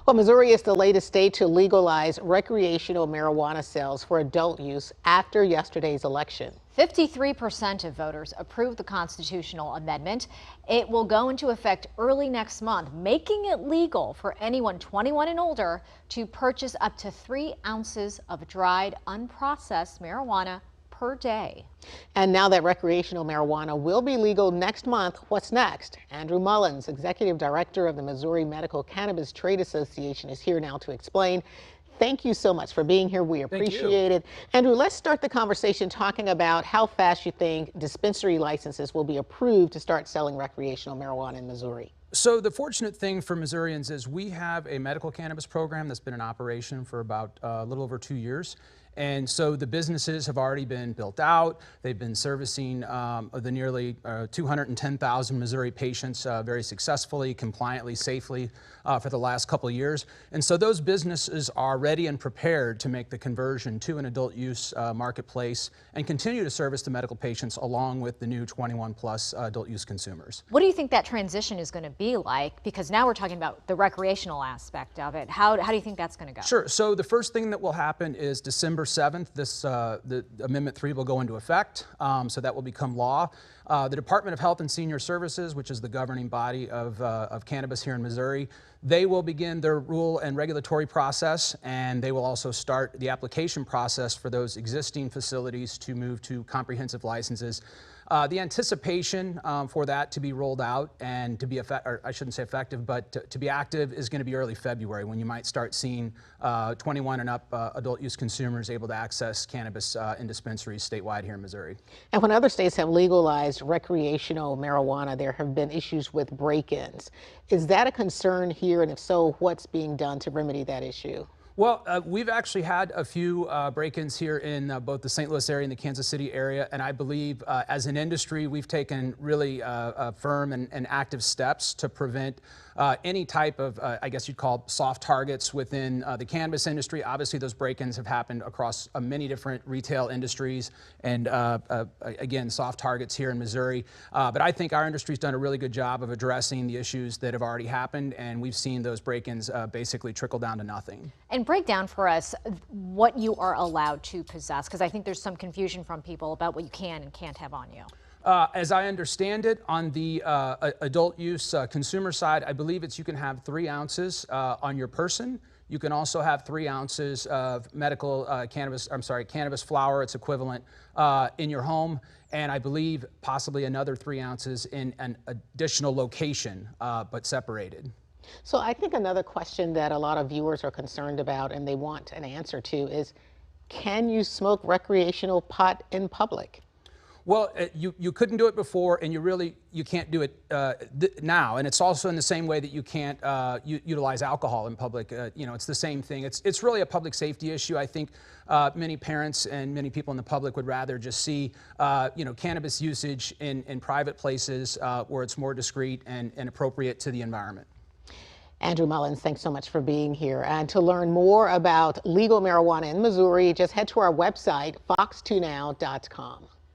Well, Missouri is the latest state to legalize recreational marijuana sales for adult use after yesterday's election. 53% of voters approved the constitutional amendment. It will go into effect early next month, making it legal for anyone 21 and older to purchase up to 3 ounces of dried, unprocessed marijuana per day. And now that recreational marijuana will be legal next month, what's next? Andrew Mullins, Executive Director of the Missouri Medical Cannabis Trade Association, is here now to explain. Thank you so much for being here. We appreciate it. Andrew, let's start the conversation talking about how fast you think dispensary licenses will be approved to start selling recreational marijuana in Missouri. So the fortunate thing for Missourians is we have a medical cannabis program that's been in operation for about a little over 2 years. And so the businesses have already been built out. They've been servicing the nearly 210,000 Missouri patients very successfully, compliantly, safely for the last couple of years. And so those businesses are ready and prepared to make the conversion to an adult use marketplace and continue to service the medical patients along with the new 21 plus adult use consumers. What do you think that transition is going to be like? Because now we're talking about the recreational aspect of it. How do you think that's going to go? Sure. So the first thing that will happen is December 7th, the Amendment 3 will go into effect, so that will become law. The Department of Health and Senior Services, which is the governing body of cannabis here in Missouri, they will begin their rule and regulatory process, and they will also start the application process for those existing facilities to move to comprehensive licenses. The anticipation for that to be rolled out and to be or I shouldn't say effective, but to be active is going to be early February, when you might start seeing 21 and up adult use consumers able to access cannabis in dispensaries statewide here in Missouri. And when other states have legalized recreational marijuana, there have been issues with break-ins. Is that a concern here? And if so, what's being done to remedy that issue? Well, we've actually had a few break-ins here in both the St. Louis area and the Kansas City area, and I believe as an industry we've taken really firm and active steps to prevent any type of, I guess you'd call soft targets within the cannabis industry. Obviously those break-ins have happened across many different retail industries and again, soft targets here in Missouri. But I think our industry's done a really good job of addressing the issues that have already happened, and we've seen those break-ins basically trickle down to nothing. And break down for us what you are allowed to possess, because I think there's some confusion from people about what you can and can't have on you. As I understand it, on the adult use consumer side, I believe you can have 3 ounces on your person. You can also have 3 ounces of medical cannabis flower, its equivalent, in your home. And I believe possibly another 3 ounces in an additional location, but separated. So I think another question that a lot of viewers are concerned about and they want an answer to is, can you smoke recreational pot in public? Well, you couldn't do it before, and you can't do it now. And it's also in the same way that you can't utilize alcohol in public. It's the same thing. It's really a public safety issue. I think many parents and many people in the public would rather just see cannabis usage in private places where it's more discreet and appropriate to the environment. Andrew Mullins, thanks so much for being here. And to learn more about legal marijuana in Missouri, just head to our website, fox2now.com.